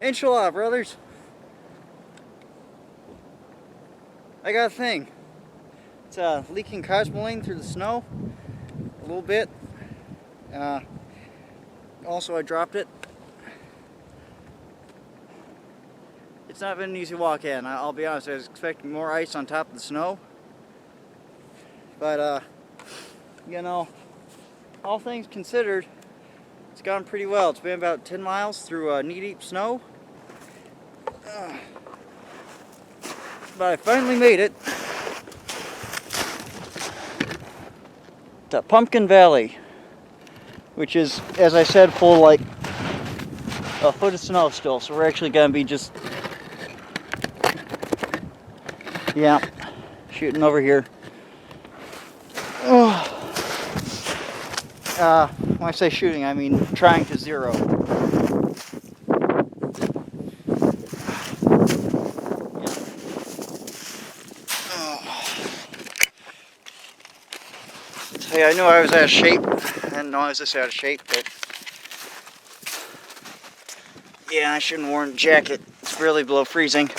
Inshallah, brothers. I got a thing. It's leaking cosmoline through the snow a little bit. Also, I dropped it. It's not been an easy walk in. I'll be honest, I was expecting more ice on top of the snow. But, you know, all things considered, it's gone pretty well. It's been about 10 miles through knee-deep snow. But I finally made it to Pumpkin Valley, which is, as I said, full like a foot of snow still. So we're actually going to be just, yeah, shooting over here. When I say shooting, I mean trying to zero. Hey, I knew I was out of shape. I didn't know I was this out of shape, but yeah, I shouldn't have worn a jacket. It's really below freezing.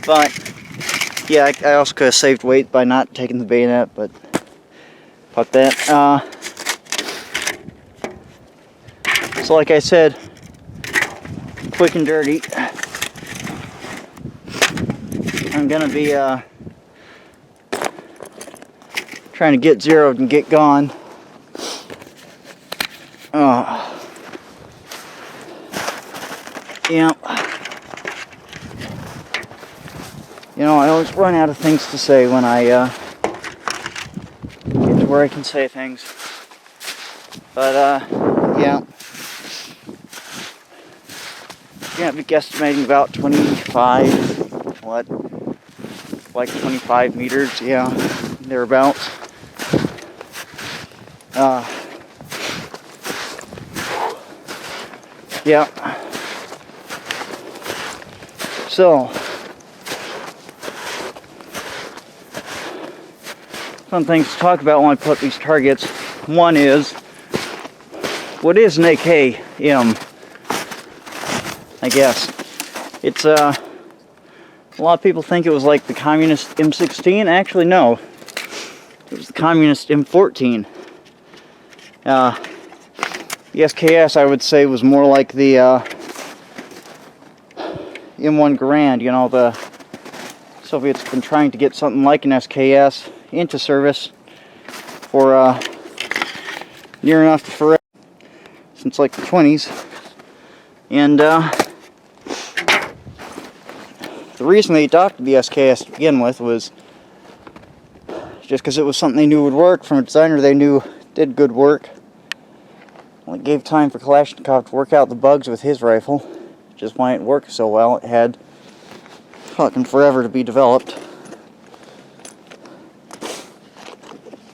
But yeah, I also could have saved weight by not taking the bayonet, but fuck that. So like I said, quick and dirty. I'm gonna be trying to get zeroed and get gone. Yeah. You know, I always run out of things to say when I get to where I can say things. But yeah. Yeah, I'd be guesstimating about 25, like 25 meters, yeah, thereabouts. Yeah. So, some things to talk about when I put these targets. One is, what is an AKM? I guess. It's, a lot of people think it was like the communist M16. Actually, no. It was the communist M14. The SKS, I would say, was more like the M1 Garand. You know, the Soviets have been trying to get something like an SKS into service for near enough to forever, since like the 20s. And the reason they adopted the SKS to begin with was just because it was something they knew would work from a designer they knew did good work. Well, it gave time for Kalashnikov to work out the bugs with his rifle. Just why it worked so well, it had fucking forever to be developed.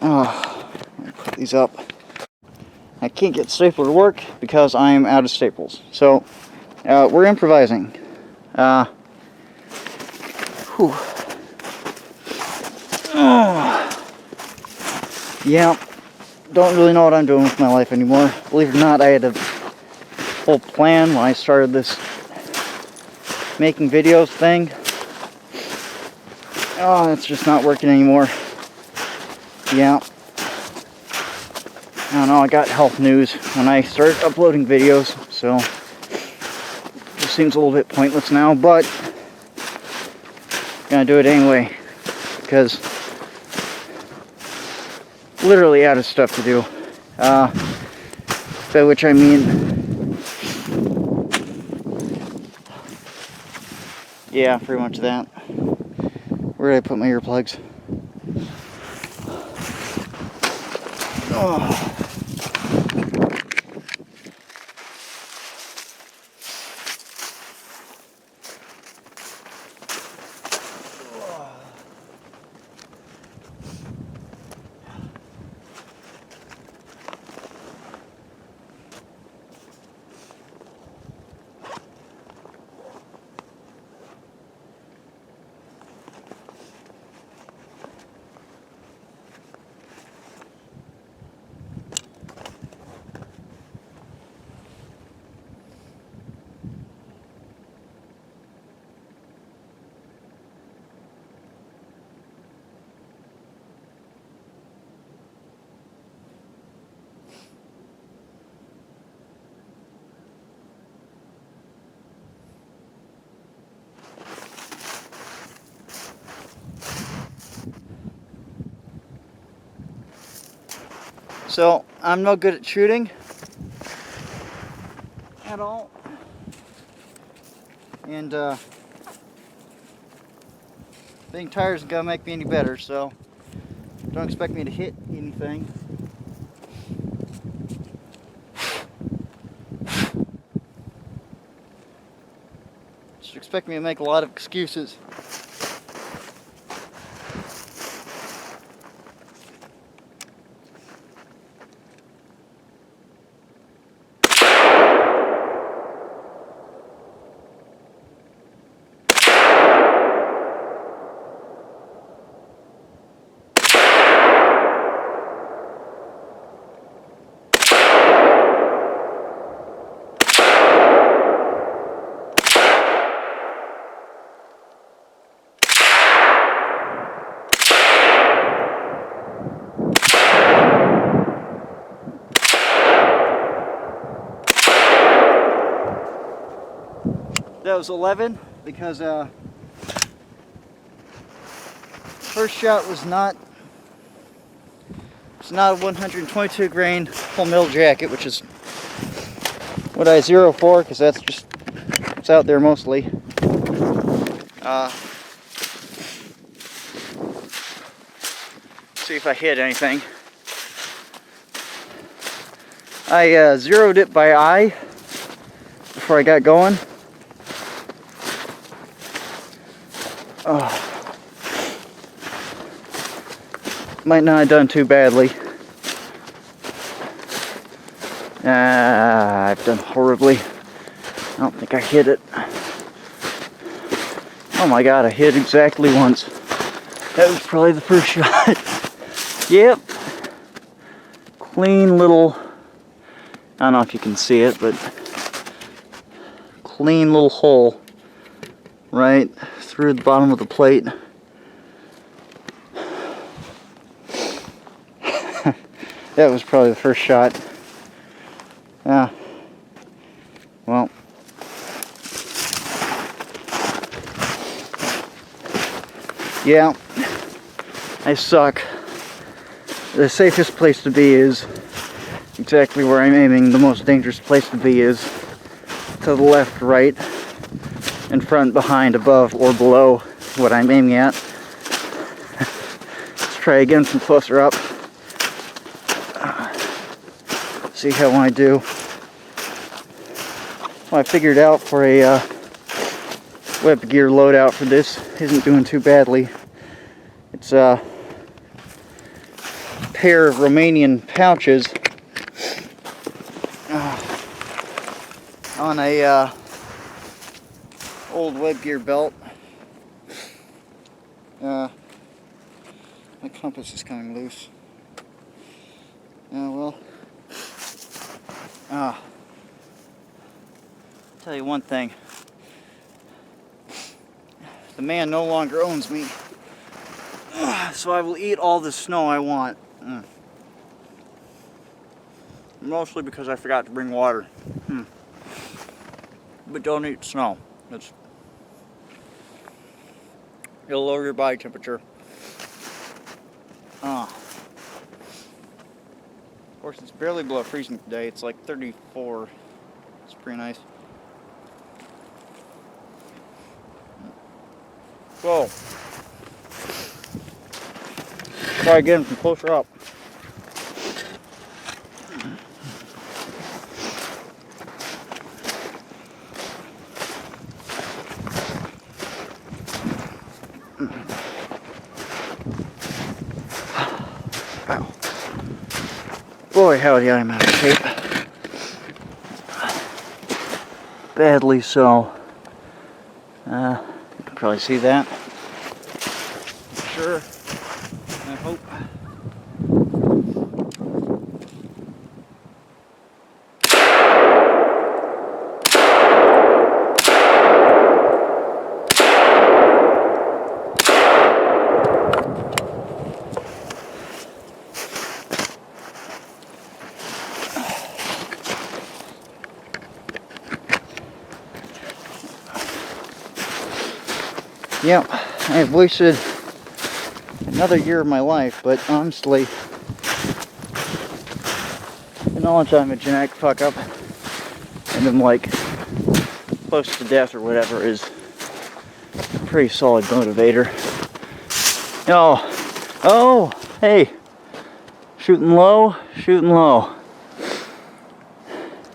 Let me put these up. I can't get the stapler to work because I'm out of staples. So, we're improvising. Yeah, don't really know what I'm doing with my life anymore. Believe it or not, I had a whole plan when I started this making videos thing. Oh, it's just not working anymore. Yeah. I don't know, I got health news when I started uploading videos, so it just seems a little bit pointless now, but I'm gonna do it anyway, because literally out of stuff to do. By which I mean, yeah, pretty much that. Where did I put my earplugs? Oh. So I'm no good at shooting at all, and being tired isn't gonna make me any better, so don't expect me to hit anything. Just expect me to make a lot of excuses. That was 11 because first shot was not a 122 grain full metal jacket, which is what I zero for, because that's just it's out there mostly. See if I hit anything. I zeroed it by eye before I got going. Might not have done too badly. I've done horribly. I don't think I hit it. Oh my god, I hit exactly once. That was probably the first shot. Yep. Clean little, I don't know if you can see it, but clean little hole right through the bottom of the plate. That was probably the first shot. Well. Yeah, I suck. The safest place to be is exactly where I'm aiming. The most dangerous place to be is to the left, right, in front, behind, above, or below what I'm aiming at. Let's try again from closer up. See how I do. Well, I figured out for a web gear loadout for this isn't doing too badly. It's a pair of Romanian pouches on a old web gear belt. My compass is coming loose. Well. Tell you one thing. The man no longer owns me. So I will eat all the snow I want. Mostly because I forgot to bring water. But don't eat snow. It'll lower your body temperature. Of course, it's barely below freezing today. It's like 34. It's pretty nice. So, try again from closer up. Wow. Boy, howdy, I'm out of shape. Badly so. You can probably see that. Sure. I hope. Yep, I've wasted another year of my life, but honestly, knowledge I'm a genetic fuck up and I'm like close to death or whatever is a pretty solid motivator. Oh, hey, shooting low.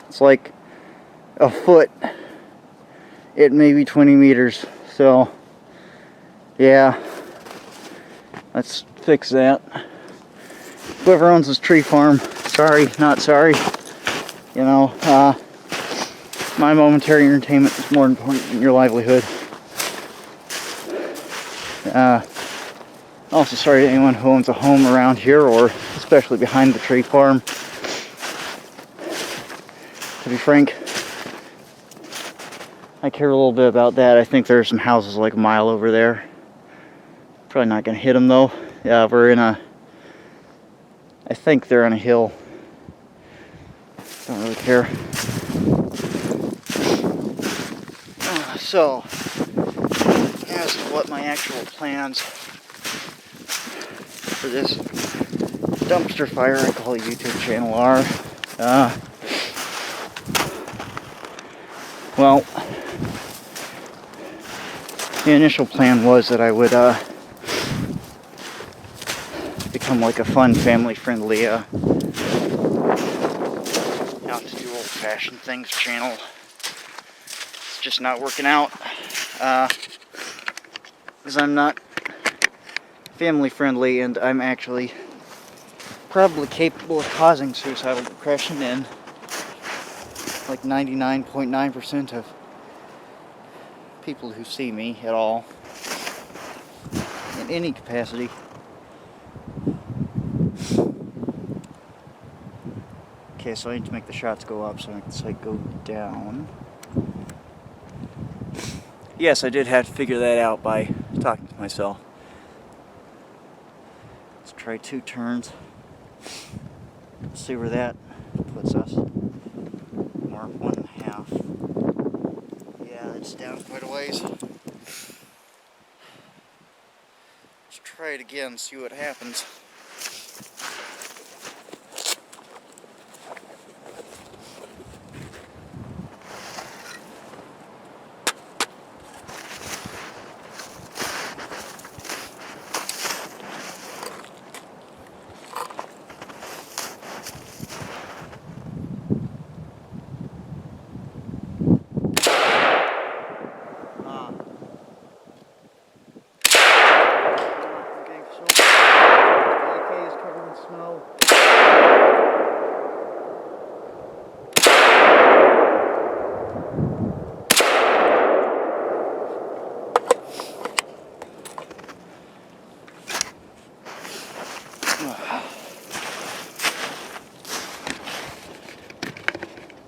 It's like a foot at maybe 20 meters. So, yeah, let's fix that. Whoever owns this tree farm, sorry, not sorry. You know, my momentary entertainment is more important than your livelihood. Also sorry to anyone who owns a home around here, or especially behind the tree farm. To be frank, I care a little bit about that. I think there are some houses like a mile over there. Probably not going to hit them though. Yeah, I think they're on a hill. Don't really care. So, as to what my actual plans for this dumpster fire I call a YouTube channel are. Well, the initial plan was that I would become like a fun, family-friendly, out to do old-fashioned things channel. It's just not working out, because I'm not family-friendly, and I'm actually probably capable of causing suicidal depression in like 99.9% of people who see me at all, in any capacity. Okay, so I need to make the shots go up so I can say go down. Yes, I did have to figure that out by talking to myself. Let's try 2 turns. Let's see where that puts us. Or 1.5. Yeah, that's down quite a ways. Let's try it again, see what happens.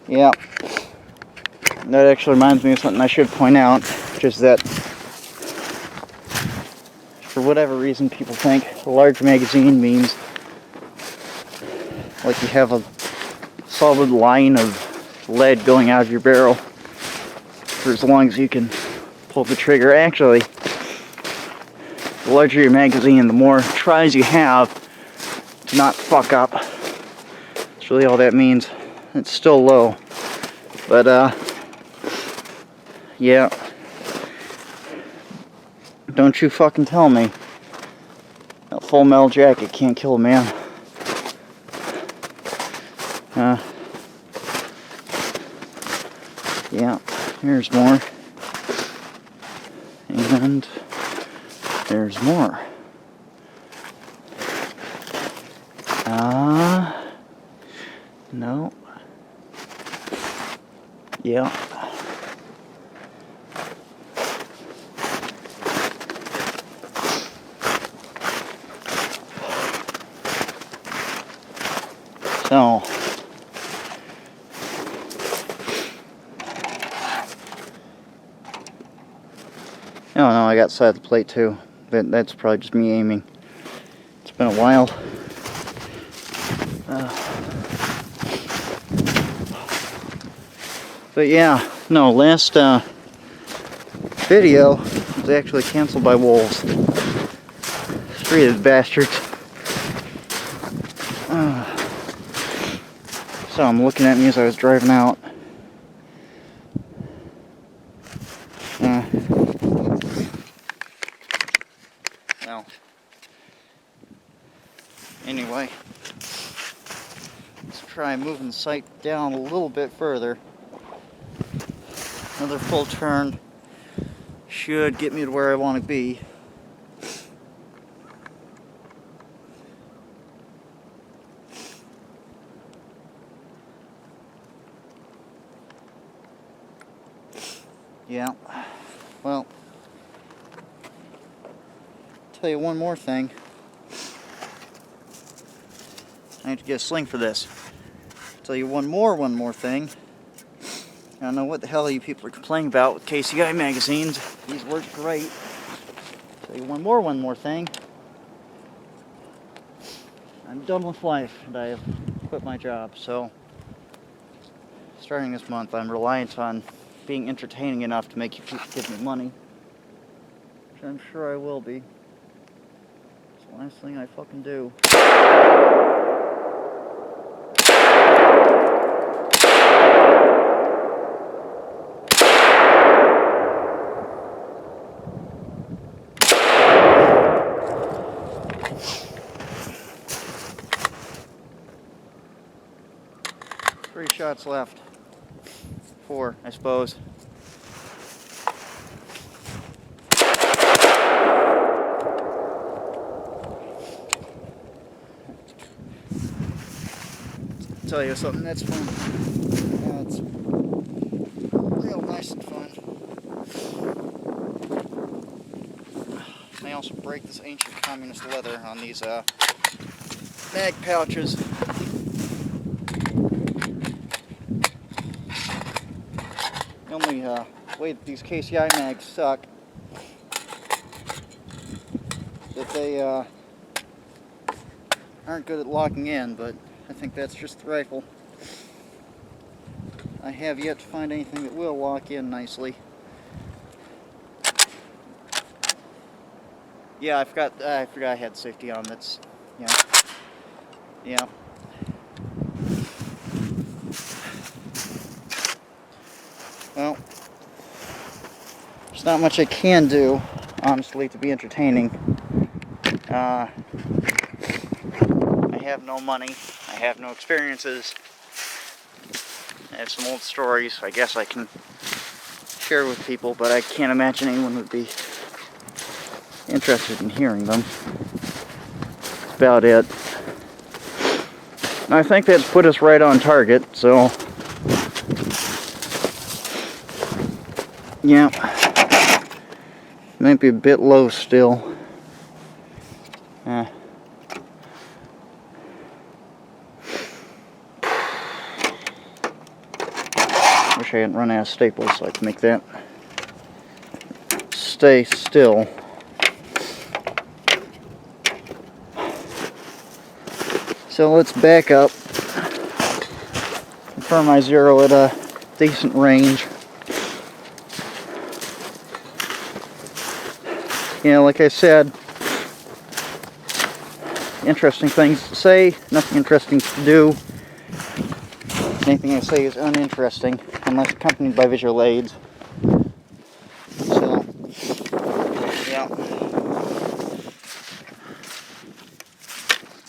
Yeah, that actually reminds me of something I should point out, which is that for whatever reason people think a large magazine means like you have a solid line of lead going out of your barrel for as long as you can pull the trigger. Actually, the larger your magazine, the more tries you have to not fuck up. That's really all that means. It's still low, but yeah, don't you fucking tell me a full metal jacket can't kill a man. Yeah, here's more, and there's more. No. Yeah. So, oh no, I got side of the plate too, but that's probably just me aiming. It's been a while. But yeah, no, last video was actually canceled by wolves. Streeted bastards. Saw him looking at me as I was driving out. Well, anyway, let's try moving the sight down a little bit further. Another full turn should get me to where I want to be. Yeah, well, tell you one more thing. I need to get a sling for this. Tell you one more thing. I don't know what the hell you people are complaining about with KCI magazines. These work great. Tell you one more thing. I'm done with life and I have quit my job. So, starting this month, I'm reliant on being entertaining enough to make you people give me money. Which I'm sure I will be. It's the last thing I fucking do. 3 shots left. 4, I suppose. I'll tell you something, that's fun. Yeah, it's real nice and fun. I also break this ancient communist leather on these mag pouches. The only way that these KCI mags suck that they aren't good at locking in, but I think that's just the rifle. I have yet to find anything that will lock in nicely. Yeah, I forgot I had safety on. That's, yeah. Well, there's not much I can do, honestly, to be entertaining. I have no money. I have no experiences. I have some old stories I guess I can share with people, but I can't imagine anyone would be interested in hearing them. That's about it. And I think that's put us right on target, so yeah. Might be a bit low still. Wish I hadn't run out of staples so I could make that stay still. So let's back up. Confirm my zero at a decent range. You know, like I said, interesting things to say, nothing interesting to do. Anything I say is uninteresting unless accompanied by visual aids. So, yeah.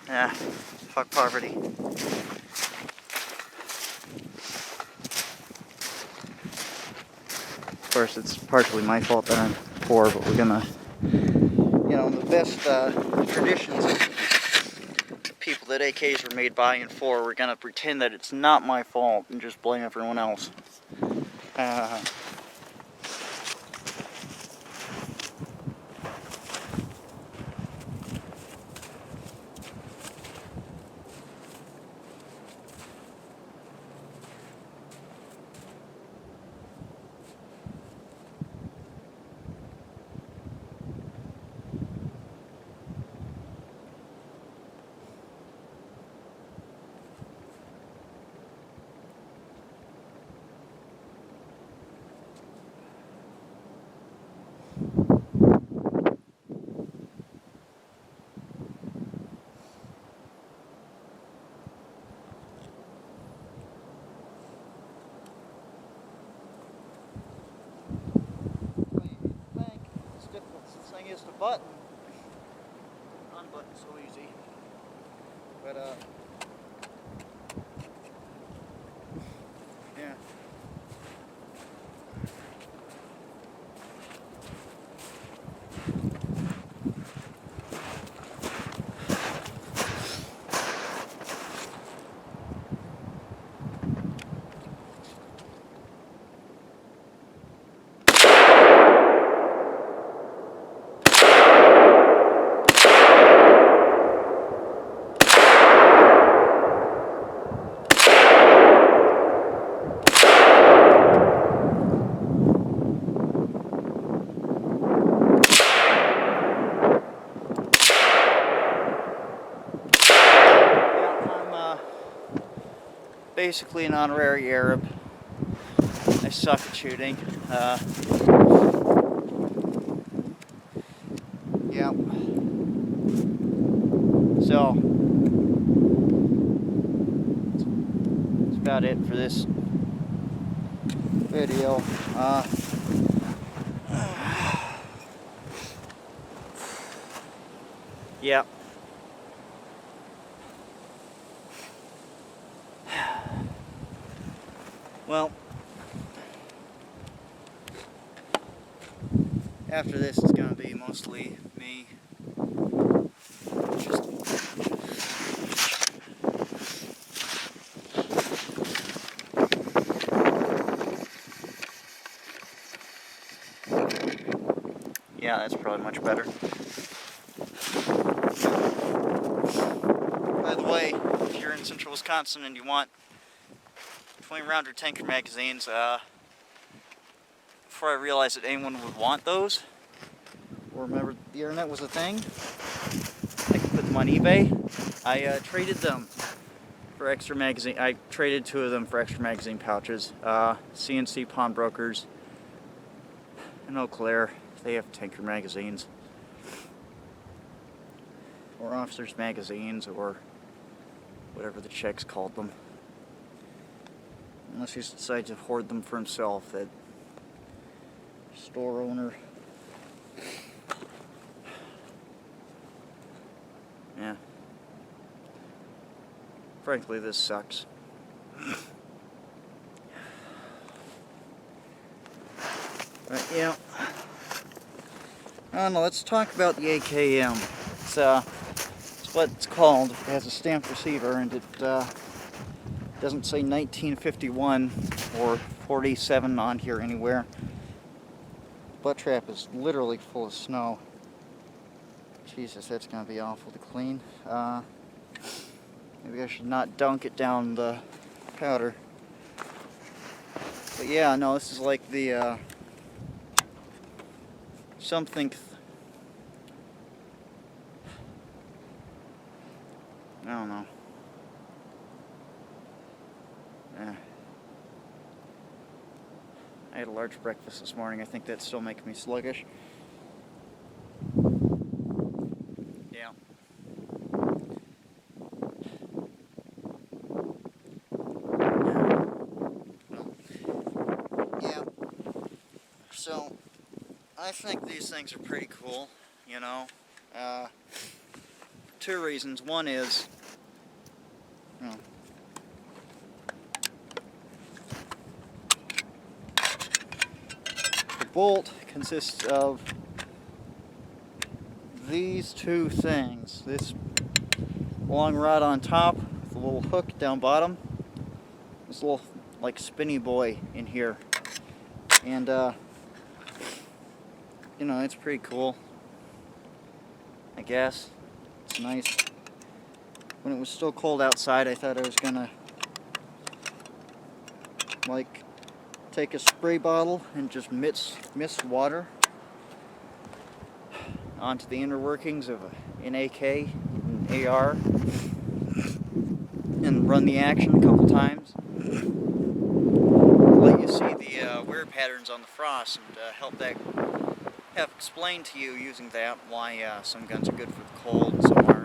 Yeah, fuck poverty. Of course, it's partially my fault that I'm poor, but we're gonna, you know, the best traditions of people that AKs were made by and for, we're gonna pretend that it's not my fault and just blame everyone else. just a button. Unbutton so easy. But yeah. Basically an honorary Arab. I suck at shooting. Yeah. So that's about it for this video. Yeah. Well, after this it's gonna be mostly me just yeah, that's probably much better. By the way, if you're in central Wisconsin and you want 20 rounder tanker magazines, before I realized that anyone would want those, or remember the internet was a thing, I could put them on eBay. I traded them for extra magazine. I traded 2 of them for extra magazine pouches. CNC Pawnbrokers in Eau Claire, they have tanker magazines, or officers magazines, or whatever the checks called them. Unless he decides to hoard them for himself, that store owner. Yeah. Frankly, this sucks. But yeah. I don't know, let's talk about the AKM. It's what it's called. It has a stamped receiver, and it doesn't say 1951 or 47 on here anywhere. Butt trap is literally full of snow. Jesus, that's gonna be awful to clean. Maybe I should not dunk it down the powder. But yeah, no, this is like the something. I don't know. I had a large breakfast this morning. I think that's still making me sluggish. Yeah. Well, yeah. So, I think these things are pretty cool, you know. 2 reasons. One is, you know, the bolt consists of these 2 things. This long rod on top with a little hook down bottom. This little like spinny boy in here. And you know, it's pretty cool. I guess. It's nice. When it was still cold outside, I thought I was gonna like take a spray bottle and just mist water onto the inner workings of an AK, an AR, and run the action a couple times. Let you see the wear patterns on the frost and have explained to you using that why some guns are good for the cold and some aren't.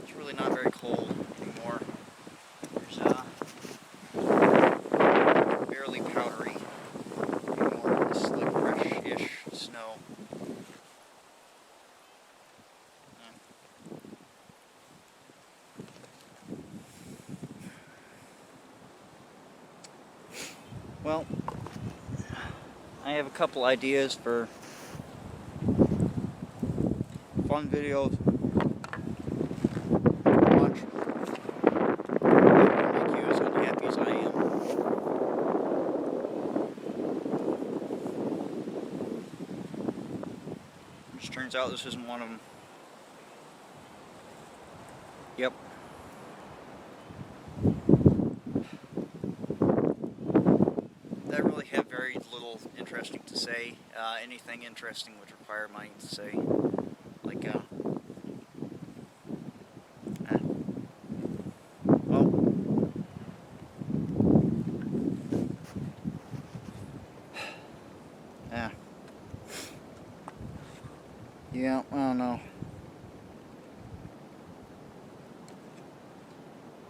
It's really not very cold anymore. There's barely powdery. Well, I have a couple ideas for fun videos to watch that will make you as unhappy as I am. Which turns out this isn't one of them. Yep. I really have very little interesting to say. Anything interesting would require mine to say. Like, well, yeah, I don't know.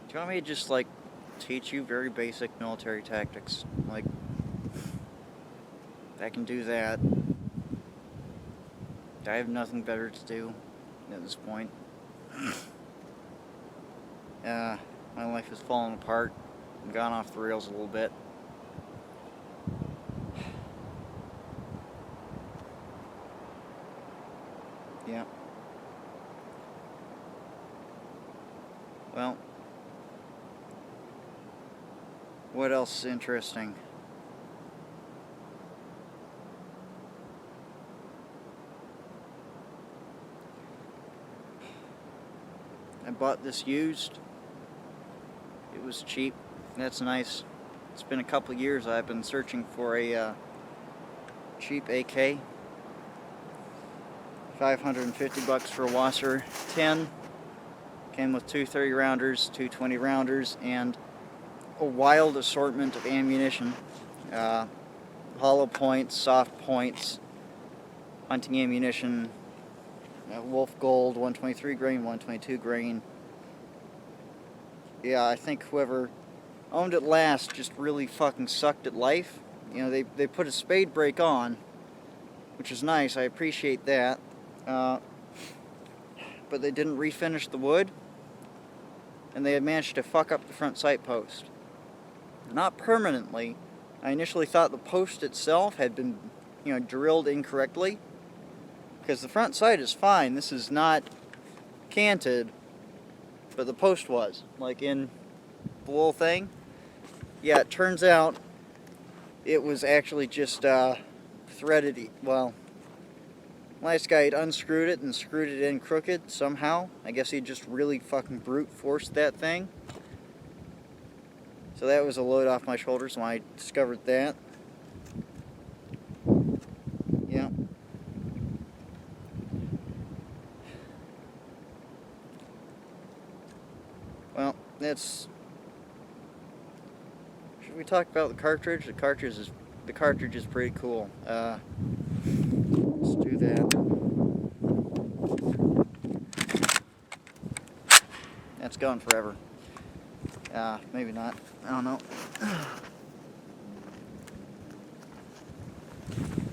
Do you want me to just, like, teach you very basic military tactics? Like, I can do that. I have nothing better to do at this point. My life has fallen apart and gone off the rails a little bit. Yeah. Well, what else is interesting? I bought this used. It was cheap. That's nice. It's been a couple years I've been searching for a cheap AK. $550 for a Wasser 10. Came with two 30 rounders, two 20 rounders, and a wild assortment of ammunition. Hollow points, soft points, hunting ammunition, Wolf Gold, 123 grain, 122 grain. Yeah, I think whoever owned it last just really fucking sucked at life. You know, they put a spade brake on, which is nice, I appreciate that. But they didn't refinish the wood, and they had managed to fuck up the front sight post. Not permanently. I initially thought the post itself had been, drilled incorrectly, because the front sight is fine. This is not canted, but the post was, like in the little thing. Yeah, it turns out it was actually just threaded. Well, last guy had unscrewed it and screwed it in crooked somehow. I guess he just really fucking brute forced that thing. So that was a load off my shoulders when I discovered that. Yeah. Well, that's... Should we talk about the cartridge? The cartridge is pretty cool. Let's do that. That's gone forever. Maybe not. I don't know.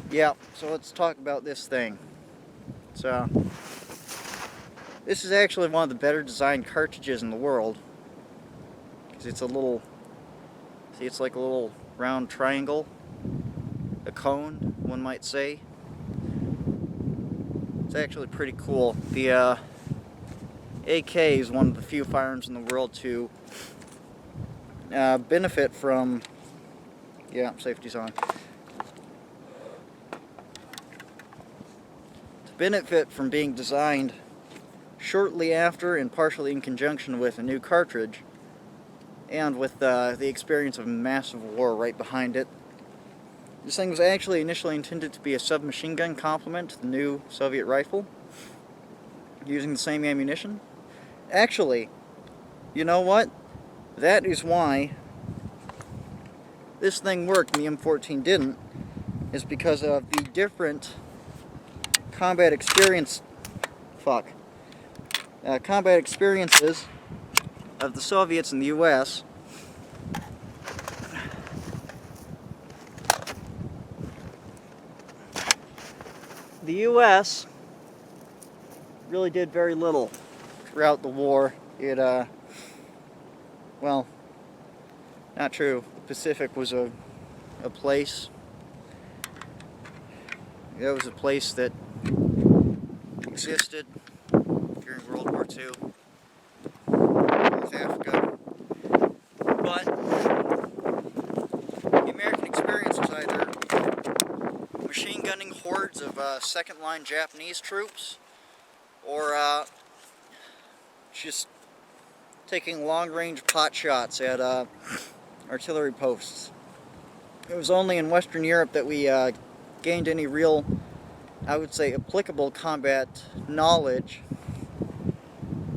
Yeah, so let's talk about this thing. So, this is actually one of the better designed cartridges in the world. Because it's a little, see, it's like a little round triangle. A cone, one might say. It's actually pretty cool. The AK is one of the few firearms in the world to benefit from, yeah, safety's on. To benefit from being designed shortly after and partially in conjunction with a new cartridge, and with the experience of massive war right behind it. This thing was actually initially intended to be a submachine gun complement to the new Soviet rifle, using the same ammunition. Actually, you know what? That is why this thing worked and the M14 didn't, is because of the different combat experiences of the Soviets and the US. The US really did very little throughout the war. It, well, not true. The Pacific was a a place. That was a place that existed during World War II, North Africa. But the American experience was either machine gunning hordes of second-line Japanese troops, or just taking long-range pot shots at artillery posts. It was only in Western Europe that we gained any real, I would say, applicable combat knowledge.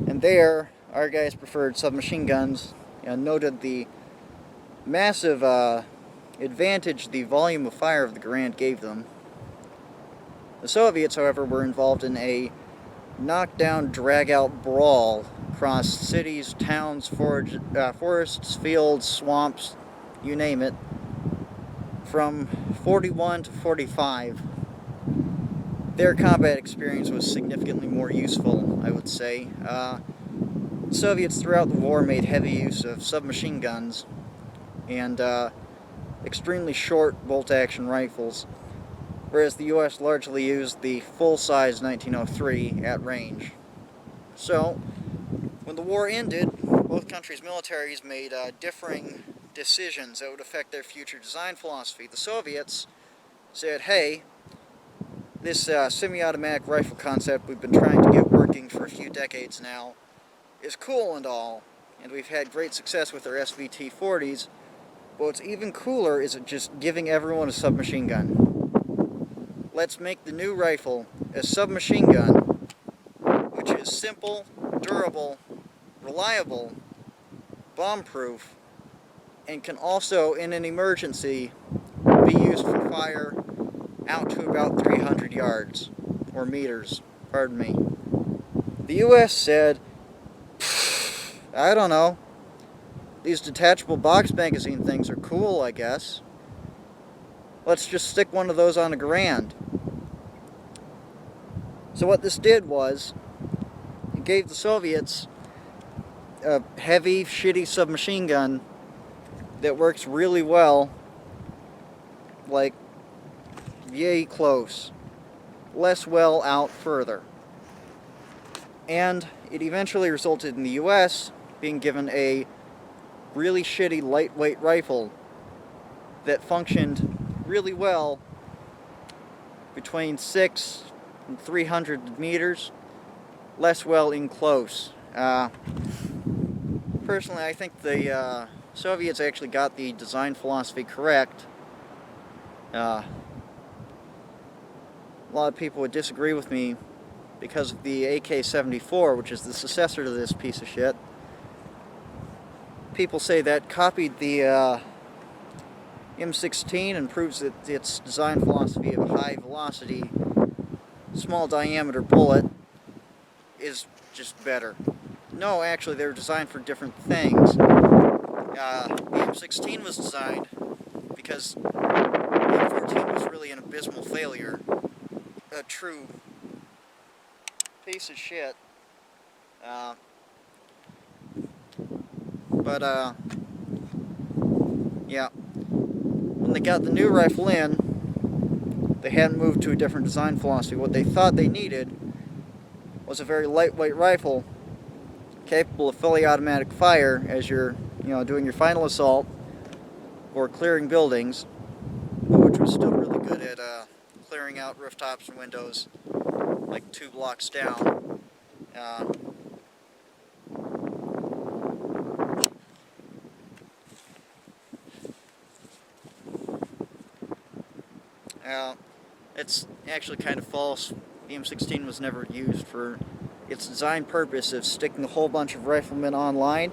And there, our guys preferred submachine guns and noted the massive advantage the volume of fire of the Garand gave them. The Soviets, however, were involved in a knockdown, drag-out brawl across cities, towns, forests, fields, swamps, you name it, from 41 to 45. Their combat experience was significantly more useful, I would say. Soviets throughout the war made heavy use of submachine guns and extremely short bolt-action rifles, whereas the U.S. largely used the full-size 1903 at range. So, when the war ended, both countries' militaries made differing decisions that would affect their future design philosophy. The Soviets said, hey, this semi-automatic rifle concept we've been trying to get working for a few decades now is cool and all, and we've had great success with our SVT-40s, but what's even cooler is just giving everyone a submachine gun. Let's make the new rifle a submachine gun, which is simple, durable, reliable, bomb-proof, and can also, in an emergency, be used for fire out to about 300 yards, or meters, pardon me. The U.S. said, I don't know, these detachable box magazine things are cool, I guess. Let's just stick one of those on a Garand. So what this did was, it gave the Soviets a heavy, shitty submachine gun that works really well, like, yay close, less well out further. And it eventually resulted in the U.S. being given a really shitty lightweight rifle that functioned really well between 6 and 300 meters, less well in close. Personally, I think the Soviets actually got the design philosophy correct. A lot of people would disagree with me because of the AK-74, which is the successor to this piece of shit. People say that copied the M16 and proves that its design philosophy of a high velocity, small diameter bullet is just better. No, actually, they were designed for different things. The M16 was designed because the M14 was really an abysmal failure. A true piece of shit. Yeah. When they got the new rifle in, they hadn't moved to a different design philosophy. What they thought they needed was a very lightweight rifle capable of fully automatic fire as you're, doing your final assault or clearing buildings, which was still really good at clearing out rooftops and windows like 2 blocks down. It's actually kind of false. The M16 was never used for its design purpose of sticking a whole bunch of riflemen online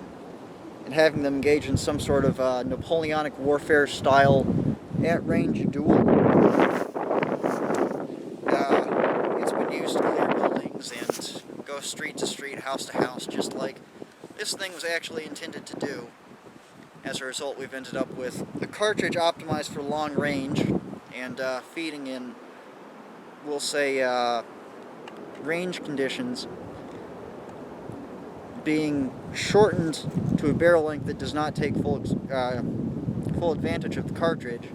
and having them engage in some sort of Napoleonic warfare style at-range duel. It's been used to clear buildings and go street to street, house to house, just like this thing was actually intended to do. As a result, we've ended up with a cartridge optimized for long range and feeding in, we'll say, range conditions being shortened to a barrel length that does not take full advantage of the cartridge,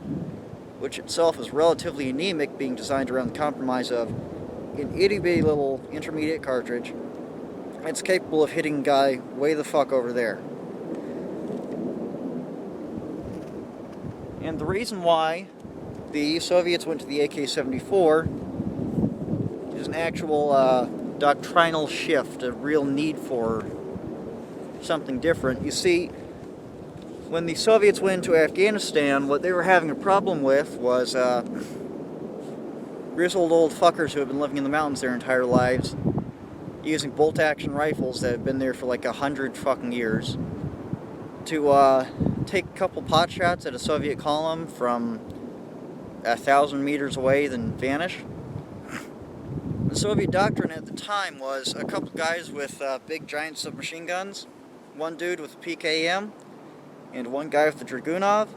which itself is relatively anemic, being designed around the compromise of an itty-bitty little intermediate cartridge. It's capable of hitting a guy way the fuck over there. And the reason why the Soviets went to the AK-74 is an actual doctrinal shift, a real need for something different. You see, when the Soviets went into Afghanistan, what they were having a problem with was grizzled old fuckers who have been living in the mountains their entire lives, using bolt-action rifles that have been there for like 100 fucking years, to take a couple pot shots at a Soviet column from 1,000 meters away, then vanish. The Soviet doctrine at the time was a couple guys with big giant submachine guns, one dude with a PKM, and one guy with the Dragunov.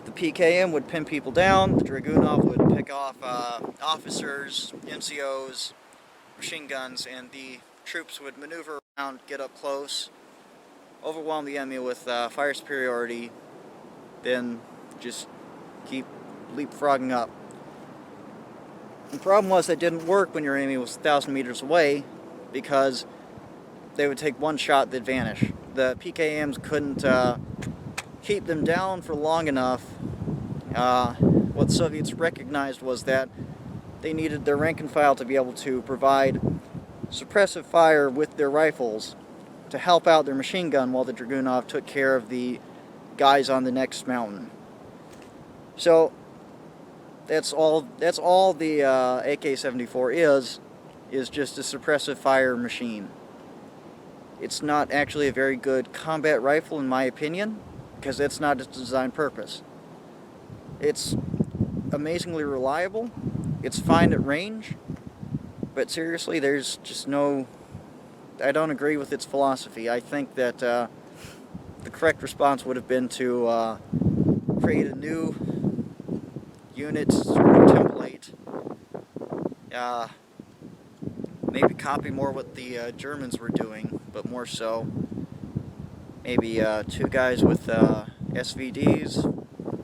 The PKM would pin people down, the Dragunov would pick off officers, NCOs, machine guns, and the troops would maneuver around, get up close, overwhelm the enemy with fire superiority, then just keep leapfrogging up. The problem was that didn't work when your enemy was 1,000 meters away, because they would take one shot, they'd vanish. The PKMs couldn't keep them down for long enough. What the Soviets recognized was that they needed their rank and file to be able to provide suppressive fire with their rifles to help out their machine gun while the Dragunov took care of the guys on the next mountain. So that's all the AK-74 is just a suppressive fire machine. It's not actually a very good combat rifle in my opinion, because that's not its design purpose. It's amazingly reliable, it's fine at range, but seriously, there's just no... I don't agree with its philosophy. I think that the correct response would have been to create a new unit sort of template. Maybe copy more what the Germans were doing, but more so. Maybe 2 guys with SVDs,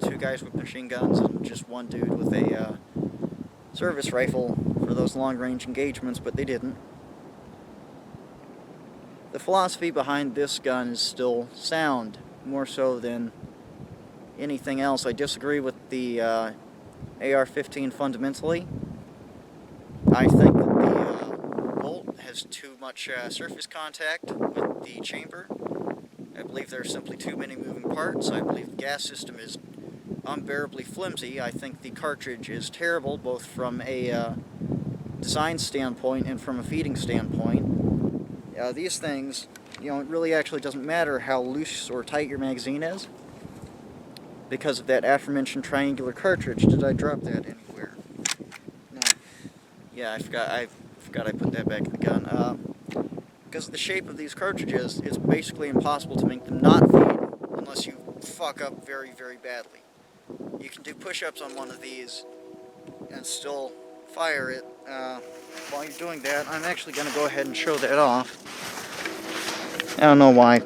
2 guys with machine guns, and just one dude with a service rifle for those long-range engagements, but they didn't. The philosophy behind this gun is still sound, more so than anything else. I disagree with the AR-15 fundamentally. I think that the bolt has too much surface contact with the chamber. I believe there are simply too many moving parts. I believe the gas system is unbearably flimsy. I think the cartridge is terrible, both from a design standpoint and from a feeding standpoint. These things, it really actually doesn't matter how loose or tight your magazine is, because of that aforementioned triangular cartridge. Did I drop that anywhere? No. Yeah, I forgot I put that back in the gun. Because of the shape of these cartridges, it's basically impossible to make them not feed unless you fuck up very, very badly. You can do push-ups on one of these and still fire it. While you're doing that, I'm actually going to go ahead and show that off. I don't know why.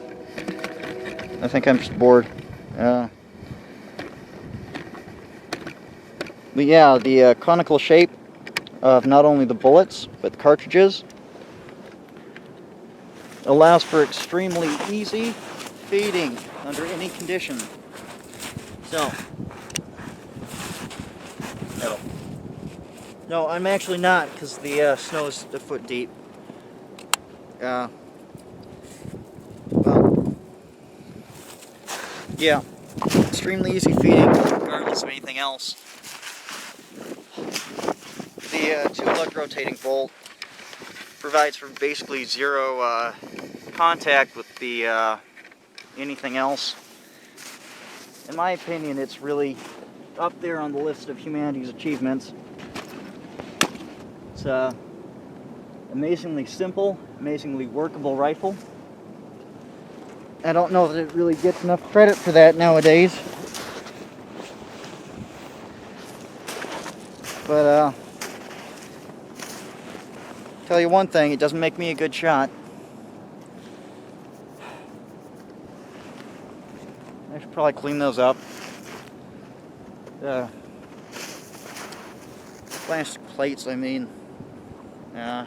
I think I'm just bored. But yeah, the conical shape of not only the bullets, but the cartridges allows for extremely easy feeding under any condition. So, no, I'm actually not, because the snow is a foot deep. Well, yeah, extremely easy feeding, regardless of anything else. The 2-lug rotating bolt provides for basically zero contact with the anything else. In my opinion, it's really up there on the list of humanity's achievements. It's amazingly simple, amazingly workable rifle. I don't know that it really gets enough credit for that nowadays. But tell you one thing, it doesn't make me a good shot. I should probably clean those up. plastic plates, I mean. Yeah.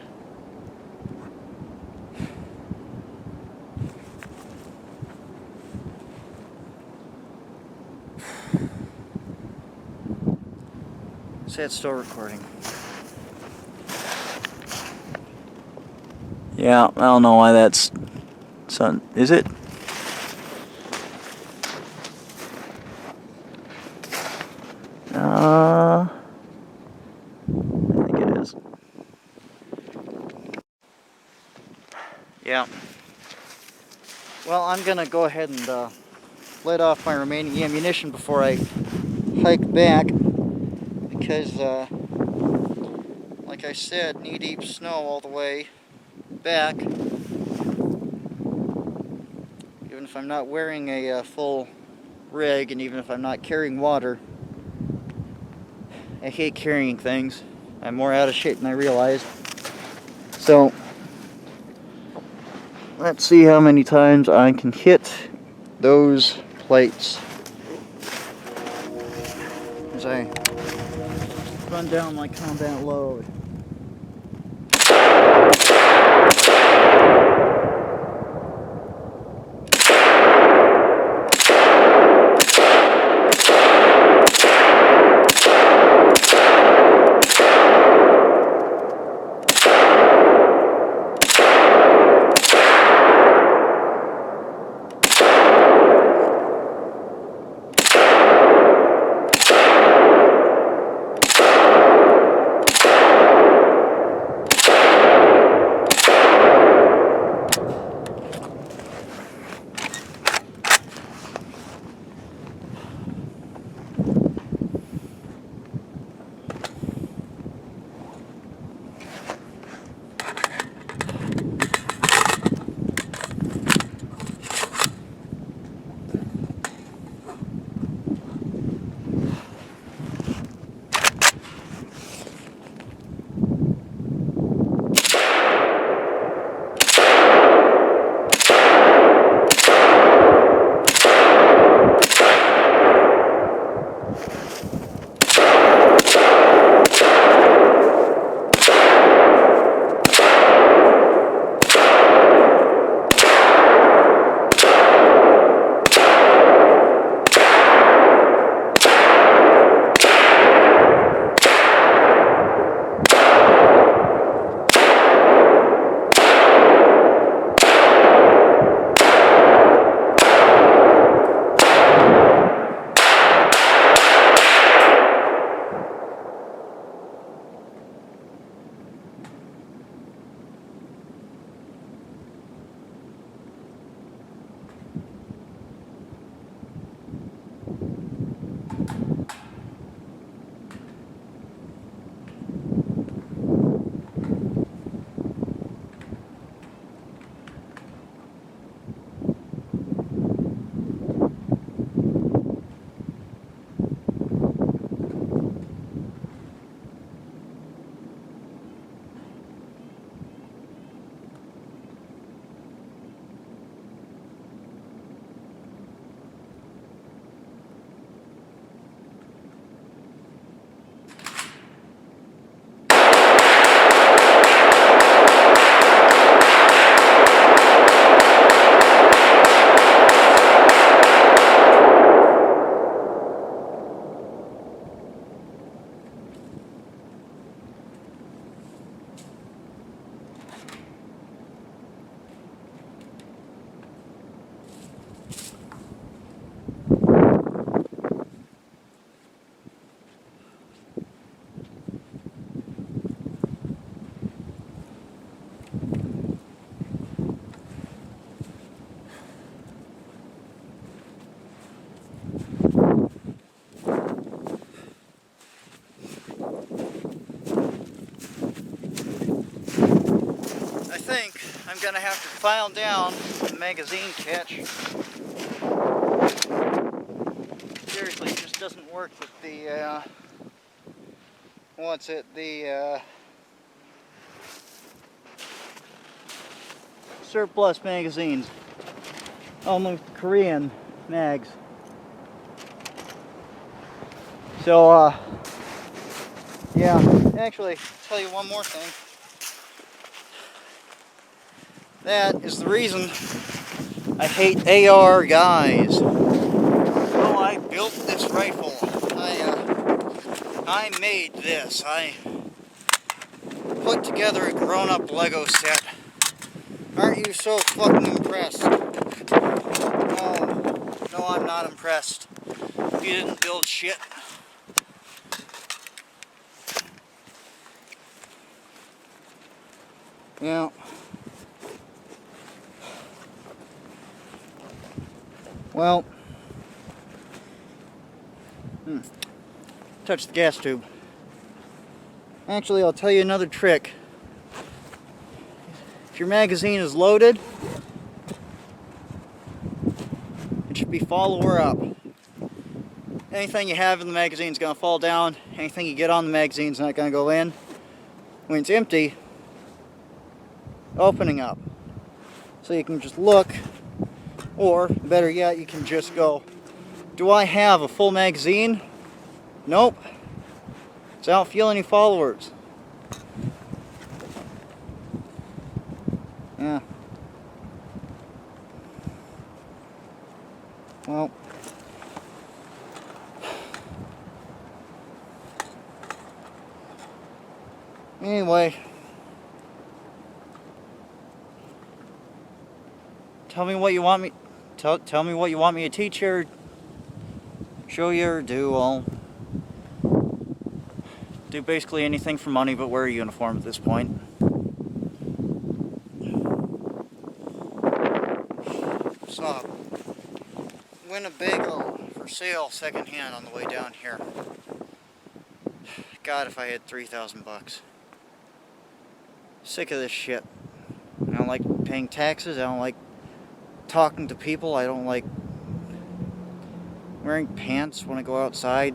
See, it's still recording. Yeah, I don't know why that's... Is it? I think it is. Yeah. Well, I'm gonna go ahead and let off my remaining ammunition before I hike back, because like I said, knee-deep snow all the way back. Even if I'm not wearing a full rig, and even if I'm not carrying water, I hate carrying things. I'm more out of shape than I realized. So let's see how many times I can hit those plates as I run down my combat load. I'm gonna have to file down the magazine catch. Seriously, it just doesn't work with the, surplus magazines. Only with Korean mags. So, yeah, actually, I'll tell you one more thing. That is the reason I hate AR guys. Oh, I built this rifle. I made this. I put together a grown-up Lego set. Aren't you so fucking impressed? No, I'm not impressed. You didn't build shit. Yeah. Well, touch the gas tube. Actually, I'll tell you another trick. If your magazine is loaded, it should be follower up. Anything you have in the magazine is going to fall down. Anything you get on the magazine is not going to go in. When it's empty, opening up. So you can just look, or better yet, you can just go, do I have a full magazine? Nope. So I don't feel any followers. Yeah. Well. Anyway. Tell me what you want me. Tell me what you want me to teach you, or show you, or do. I'll do basically anything for money, but wear a uniform at this point. Saw Winnebago for sale secondhand on the way down here. God, if I had 3,000 bucks. Sick of this shit. I don't like paying taxes. I don't like talking to people. I don't like wearing pants when I go outside.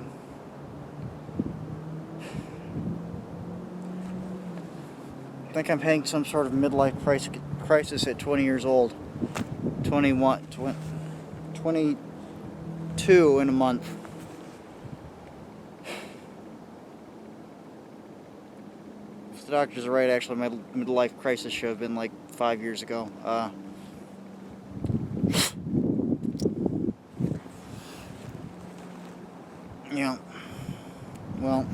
I think I'm having some sort of midlife crisis at 20 years old. 22 in a month. If the doctors are right, actually, my midlife crisis should have been like 5 years ago. Yeah. Well,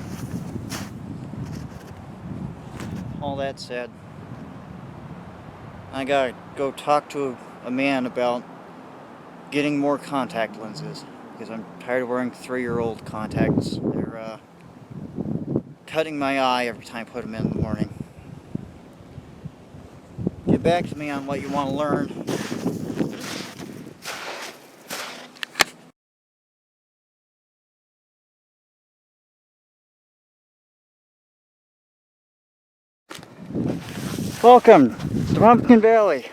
all that said, I gotta go talk to a man about getting more contact lenses, because I'm tired of wearing 3-year-old contacts. They're cutting my eye every time I put them in the morning. Get back to me on what you want to learn. Welcome to Pumpkin Valley.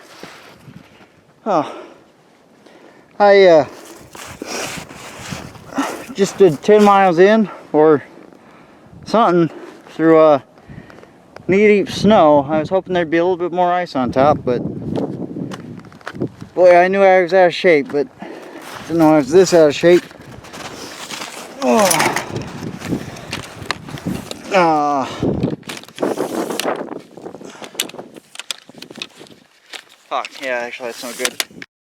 Oh, I just did 10 miles in or something through knee-deep snow. I was hoping there'd be a little bit more ice on top, but boy, I knew I was out of shape, but didn't know I was this out of shape. Oh. Fuck, yeah, actually that's no good.